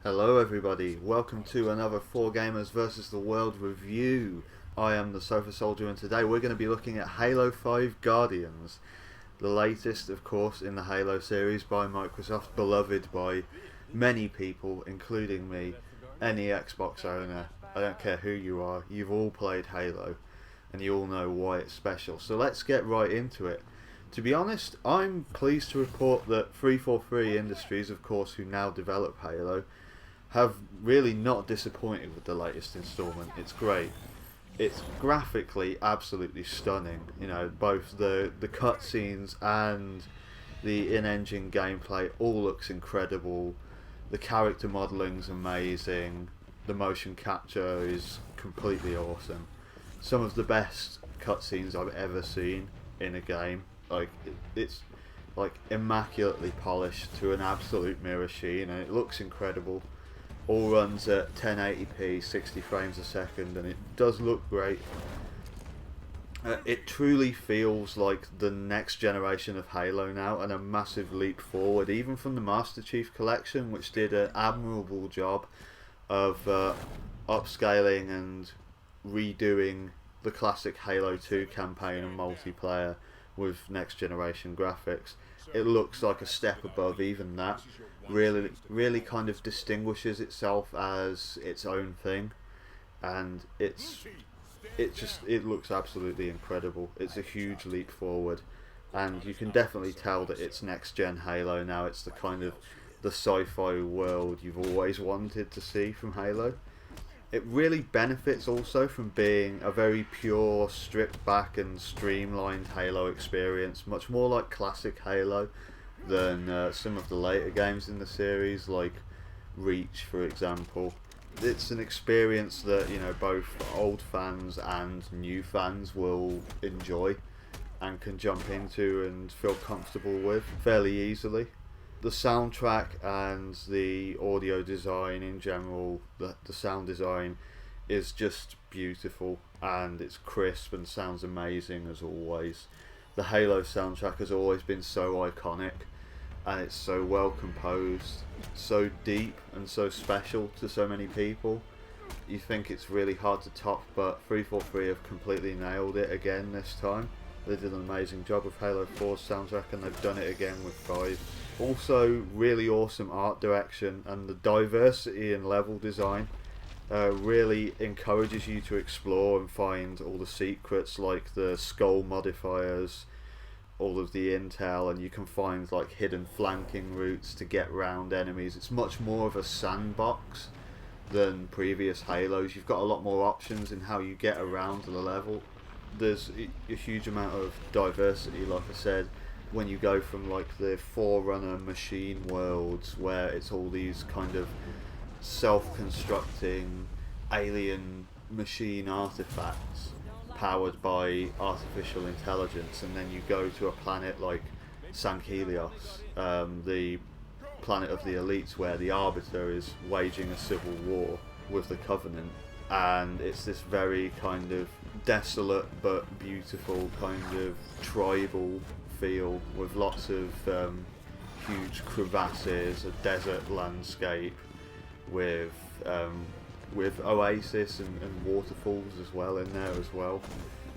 Hello everybody, welcome to another 4Gamers vs the World review. I am the Sofa Soldier and today we're going to be looking at Halo 5 Guardians. The latest, of course, in the Halo series by Microsoft, beloved by many people, including me. Any Xbox owner, I don't care who you are, you've all played Halo and you all know why it's special. So let's get right into it. To be honest, I'm pleased to report that 343 Industries, of course, who now develop Halo, have really not disappointed with the latest installment. It's great. It's graphically absolutely stunning. You know, both the cutscenes and the in-engine gameplay all looks incredible. The character modeling's amazing. The motion capture is completely awesome. Some of the best cutscenes I've ever seen in a game. Like it's like immaculately polished to an absolute mirror sheen, and it looks incredible. All runs at 1080p, 60 frames a second, and it does look great. It truly feels like the next generation of Halo now, and a massive leap forward, even from the Master Chief Collection, which did an admirable job of upscaling and redoing the classic Halo 2 campaign and multiplayer with next generation graphics. It looks like a step above even that. Really kind of distinguishes itself as its own thing, and it looks absolutely incredible. It's a huge leap forward, and you can definitely tell that it's next gen Halo now. It's the kind of the sci-fi world you've always wanted to see from Halo. It really benefits also from being a very pure, stripped back and streamlined Halo experience, much more like classic Halo than some of the later games in the series, like Reach, for example. It's an experience that, you know, both old fans and new fans will enjoy and can jump into and feel comfortable with fairly easily. The soundtrack and the audio design in general, the sound design is just beautiful, and it's crisp and sounds amazing as always. The Halo soundtrack has always been so iconic, and it's so well composed, so deep and so special to so many people. You think it's really hard to top, but 343 have completely nailed it again this time. They did an amazing job with Halo 4's soundtrack, and they've done it again with 5. Also, really awesome art direction, and the diversity in level design really encourages you to explore and find all the secrets, like the skull modifiers, all of the intel, and you can find like hidden flanking routes to get round enemies. It's much more of a sandbox than previous Halos. You've got a lot more options in how you get around the level. There's a huge amount of diversity, like I said, when you go from like the Forerunner machine worlds, where it's all these kind of self-constructing alien machine artifacts powered by artificial intelligence, and then you go to a planet like Sankelios, the planet of the elites, where the Arbiter is waging a civil war with the Covenant, and it's this very kind of desolate but beautiful kind of tribal feel with lots of huge crevasses, a desert landscape with oasis and waterfalls as well in there as well,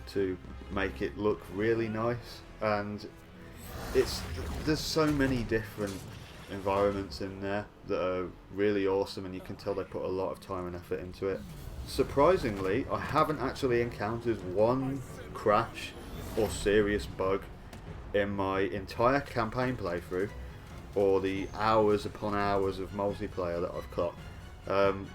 to make it look really nice. And there's so many different environments in there that are really awesome, and you can tell they put a lot of time and effort into it. Surprisingly, I haven't actually encountered one crash or serious bug in my entire campaign playthrough, or the hours upon hours of multiplayer that I've clocked,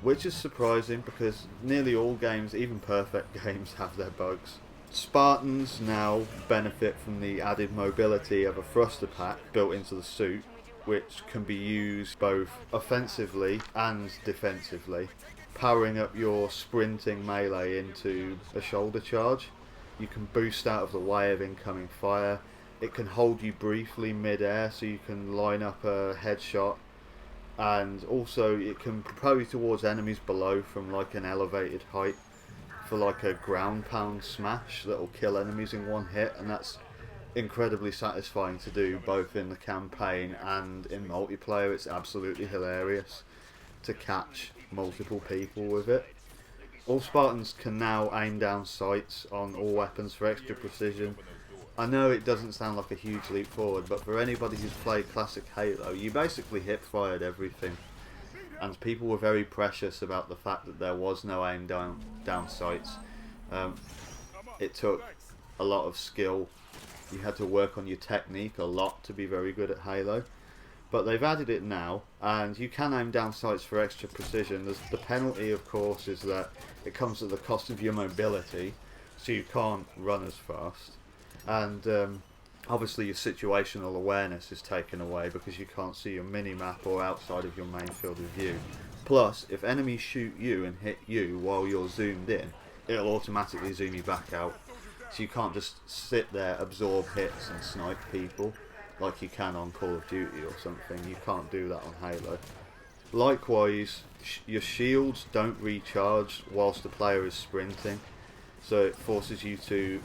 which is surprising because nearly all games, even perfect games, have their bugs. Spartans now benefit from the added mobility of a thruster pack built into the suit, which can be used both offensively and defensively, powering up your sprinting melee into a shoulder charge. You can boost out of the way of incoming fire. It can hold you briefly mid-air, so you can line up a headshot, and also it can propel you towards enemies below from like an elevated height for like a ground pound smash that will kill enemies in one hit, and that's incredibly satisfying to do both in the campaign and in multiplayer. It's absolutely hilarious. to catch multiple people with it. All Spartans can now aim down sights on all weapons for extra precision. I know it doesn't sound like a huge leap forward, but for anybody who's played classic Halo, you basically hip-fired everything. And people were very precious about the fact that there was no aim down sights. It took a lot of skill. You had to work on your technique a lot to be very good at Halo. But they've added it now, and you can aim down sights for extra precision. The penalty, of course, is that it comes at the cost of your mobility, so you can't run as fast. And obviously your situational awareness is taken away because you can't see your mini-map or outside of your main field of view. Plus, if enemies shoot you and hit you while you're zoomed in, it'll automatically zoom you back out. So you can't just sit there, absorb hits and snipe people like you can on Call of Duty or something. You can't do that on Halo. Likewise, your shields don't recharge whilst the player is sprinting, so it forces you to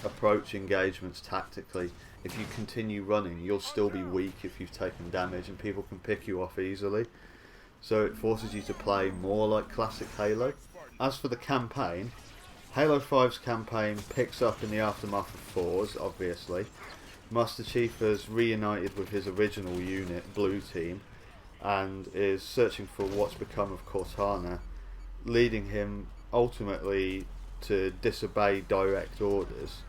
approach engagements tactically. If you continue running, you'll still be weak if you've taken damage, and people can pick you off easily. So it forces you to play more like classic Halo. As for the campaign, Halo 5's campaign picks up in the aftermath of 4's, obviously. Master Chief has reunited with his original unit, Blue Team, and is searching for what's become of Cortana, leading him ultimately to disobey direct orders.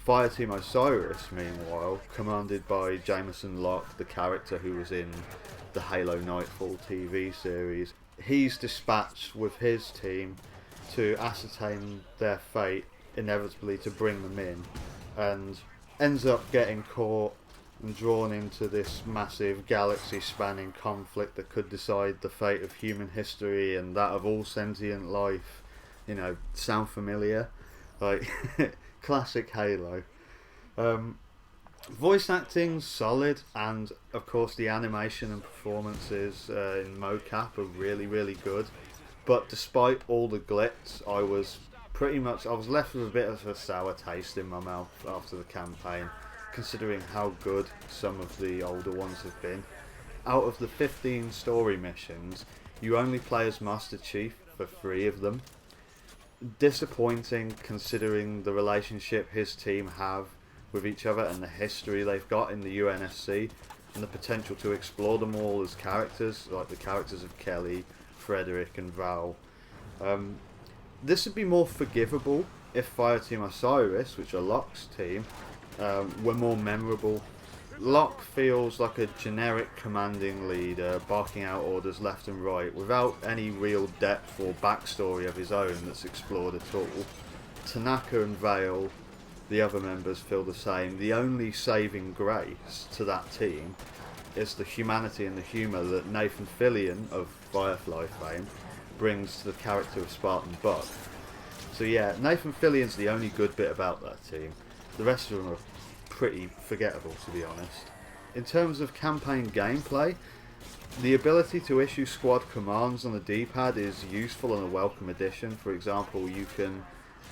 Fireteam Osiris, meanwhile, commanded by Jameson Locke, the character who was in the Halo Nightfall TV series, he's dispatched with his team to ascertain their fate, inevitably to bring them in, and ends up getting caught and drawn into this massive galaxy-spanning conflict that could decide the fate of human history and that of all sentient life. You know, sound familiar? Like, classic Halo. Voice acting's solid, and of course the animation and performances in mocap are really, really good. But despite all the glitz, I was left with a bit of a sour taste in my mouth after the campaign, considering how good some of the older ones have been. Out of the 15 story missions, you only play as Master Chief for 3 of them. Disappointing considering the relationship his team have with each other and the history they've got in the UNSC, and the potential to explore them all as characters, like the characters of Kelly, Frederick and Val. This would be more forgivable if Fireteam Osiris, which are Locke's team, were more memorable. Locke feels like a generic commanding leader, barking out orders left and right, without any real depth or backstory of his own that's explored at all. Tanaka and Vale, the other members, feel the same. The only saving grace to that team is the humanity and the humour that Nathan Fillion of Firefly fame brings to the character of Spartan Buck. So yeah, Nathan Fillion's the only good bit about that team. The rest of them are pretty forgettable, to be honest. In terms of campaign gameplay, the ability to issue squad commands on the D-pad is useful and a welcome addition. For example, you can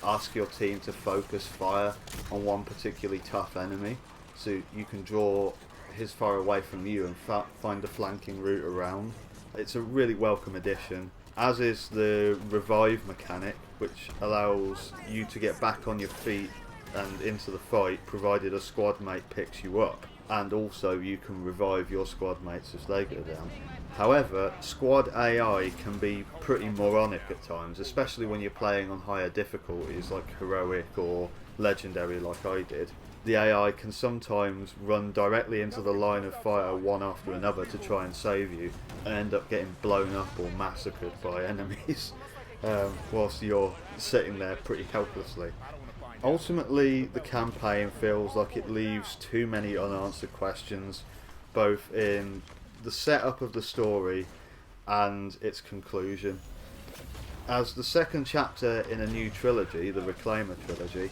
ask your team to focus fire on one particularly tough enemy, so you can draw his fire away from you and find a flanking route around. It's a really welcome addition, as is the revive mechanic, which allows you to get back on your feet and into the fight, provided a squad mate picks you up, and also you can revive your squad mates as they go down. However, squad AI can be pretty moronic at times, especially when you're playing on higher difficulties like heroic or legendary like I did. The AI can sometimes run directly into the line of fire one after another to try and save you, and end up getting blown up or massacred by enemies whilst you're sitting there pretty helplessly. Ultimately, the campaign feels like it leaves too many unanswered questions, both in the setup of the story and its conclusion. As the second chapter in a new trilogy, the Reclaimer trilogy,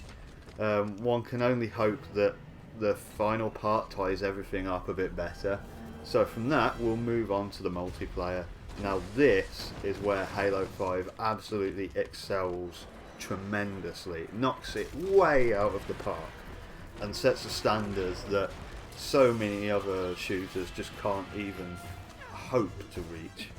one can only hope that the final part ties everything up a bit better. So from that, we'll move on to the multiplayer. Now this is where Halo 5 absolutely excels tremendously. It knocks it way out of the park and sets a standard that so many other shooters just can't even hope to reach.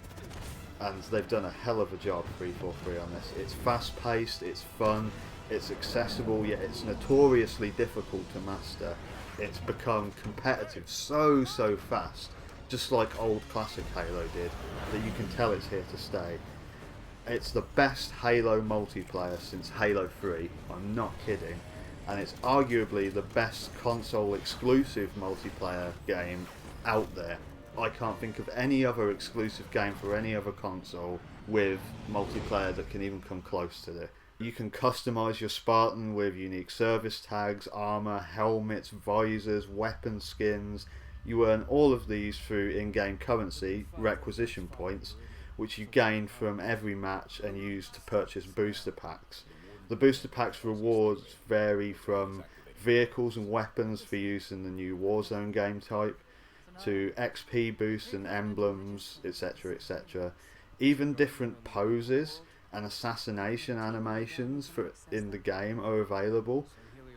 and they've done a hell of a job 343 on this. It's fast paced, it's fun, it's accessible, yet it's notoriously difficult to master. It's become competitive so fast, just like old classic Halo did, that you can tell it's here to stay. It's the best Halo multiplayer since Halo 3, I'm not kidding, and it's arguably the best console exclusive multiplayer game out there. I can't think of any other exclusive game for any other console with multiplayer that can even come close to it. You can customise your Spartan with unique service tags, armour, helmets, visors, weapon skins. You earn all of these through in-game currency, requisition points, which you gain from every match and use to purchase booster packs. The booster packs rewards vary from vehicles and weapons for use in the new Warzone game type, to XP boosts and emblems, etc, etc. Even different poses and assassination animations in the game are available.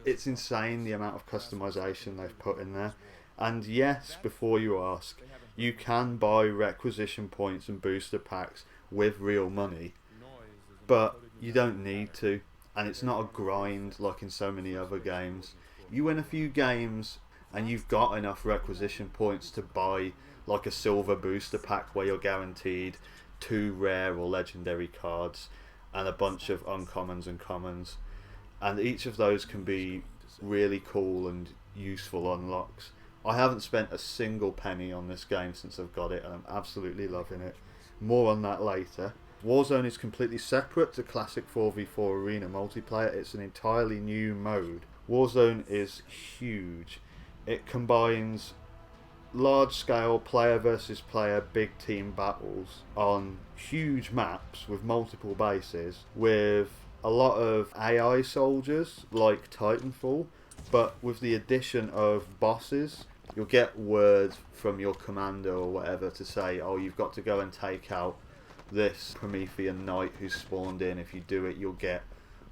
It's insane the amount of customization they've put in there. And yes, before you ask, you can buy requisition points and booster packs with real money, but you don't need to, and it's not a grind like in so many other games. You win a few games and you've got enough requisition points to buy like a silver booster pack where you're guaranteed 2 rare or legendary cards and a bunch of uncommons and commons, and each of those can be really cool and useful unlocks. I haven't spent a single penny on this game since I've got it, and I'm absolutely loving it. More on that later. Warzone is completely separate to classic 4v4 arena multiplayer. It's an entirely new mode. Warzone is huge. It combines large-scale player versus player big team battles on huge maps with multiple bases, with a lot of AI soldiers like Titanfall, but with the addition of bosses. You'll get word from your commander or whatever to say, oh, you've got to go and take out this Promethean knight who's spawned in. If you do it, you'll get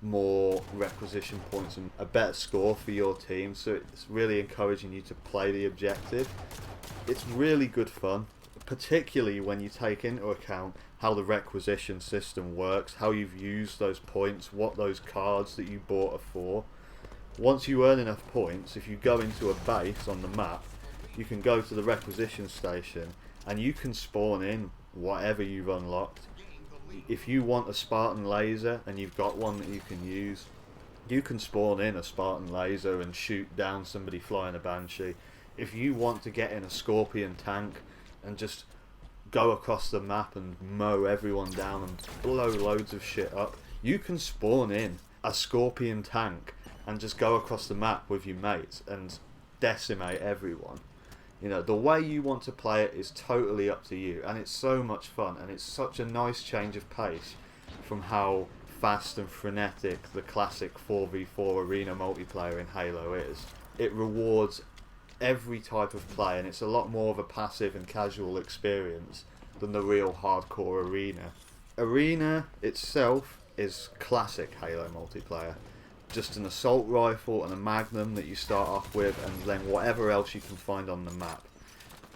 more requisition points and a better score for your team. So it's really encouraging you to play the objective. It's really good fun, particularly when you take into account how the requisition system works, how you've used those points, what those cards that you bought are for. Once you earn enough points, if you go into a base on the map, you can go to the requisition station and you can spawn in whatever you've unlocked. If you want a Spartan laser and you've got one that you can use, you can spawn in a Spartan laser and shoot down somebody flying a Banshee. If you want to get in a Scorpion tank and just go across the map and mow everyone down and blow loads of shit up, you can spawn in a Scorpion tank and just go across the map with your mates and decimate everyone. You know, the way you want to play it is totally up to you, and it's so much fun, and it's such a nice change of pace from how fast and frenetic the classic 4v4 arena multiplayer in Halo is. It rewards every type of play, and it's a lot more of a passive and casual experience than the real hardcore arena. Arena itself is classic Halo multiplayer. Just an assault rifle and a magnum that you start off with, and then whatever else you can find on the map.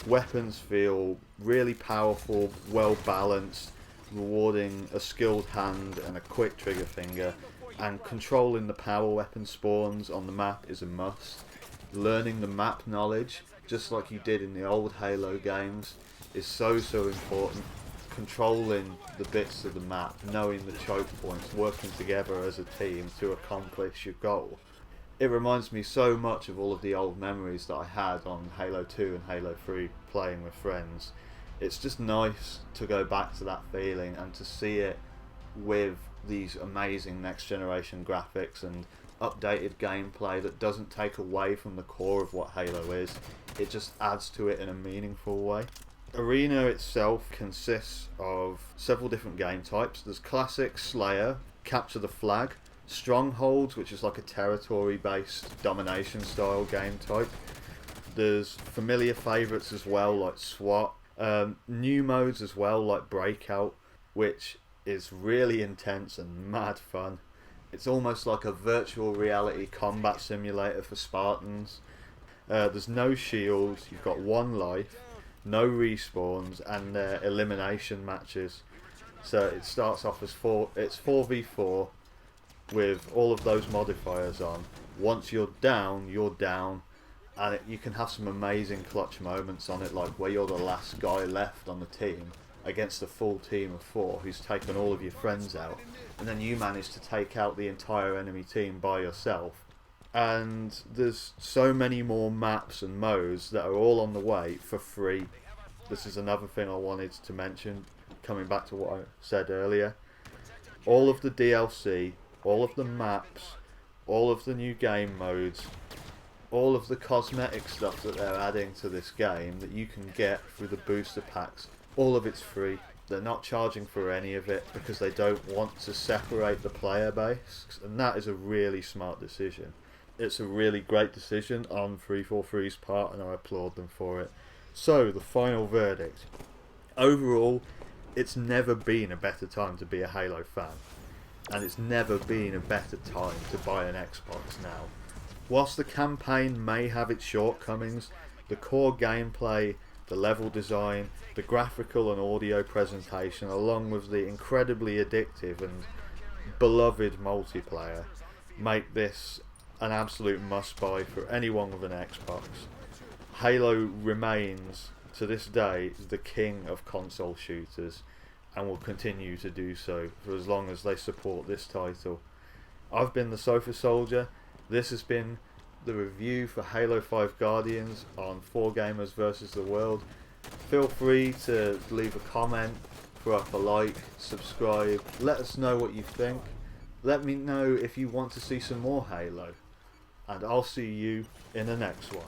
Weapons feel really powerful, well balanced, rewarding a skilled hand and a quick trigger finger, and controlling the power weapon spawns on the map is a must. Learning the map knowledge, just like you did in the old Halo games, is so important. Controlling the bits of the map, knowing the choke points, working together as a team to accomplish your goal. It reminds me so much of all of the old memories that I had on Halo 2 and Halo 3 playing with friends. It's just nice to go back to that feeling and to see it with these amazing next generation graphics and updated gameplay that doesn't take away from the core of what Halo is. It just adds to it in a meaningful way. Arena itself consists of several different game types. There's Classic, Slayer, Capture the Flag, Strongholds, which is like a territory-based domination style game type. There's familiar favourites as well, like SWAT. New modes as well, like Breakout, which is really intense and mad fun. It's almost like a virtual reality combat simulator for Spartans. There's no shields, you've got one life, no respawns, and elimination matches. So it starts off as it's 4v4 with all of those modifiers on. Once you're down, and you can have some amazing clutch moments on it, like where you're the last guy left on the team against a full team of 4 who's taken all of your friends out, and then you manage to take out the entire enemy team by yourself. And there's so many more maps and modes that are all on the way for free. This is another thing I wanted to mention, coming back to what I said earlier. All of the DLC, all of the maps, all of the new game modes, all of the cosmetic stuff that they're adding to this game that you can get through the booster packs, all of it's free. They're not charging for any of it because they don't want to separate the player base, and that is a really smart decision. It's a really great decision on 343's part, and I applaud them for it. So, the final verdict. Overall, it's never been a better time to be a Halo fan, and it's never been a better time to buy an Xbox now. Whilst the campaign may have its shortcomings, the core gameplay, the level design, the graphical and audio presentation, along with the incredibly addictive and beloved multiplayer, make this an absolute must-buy for anyone with an Xbox. Halo remains, to this day, the king of console shooters, and will continue to do so for as long as they support this title. I've been the Sofa Soldier. This has been the review for Halo 5 Guardians on 4Gamers vs the World. Feel free to leave a comment, throw up a like, subscribe, let us know what you think. Let me know if you want to see some more Halo. And I'll see you in the next one.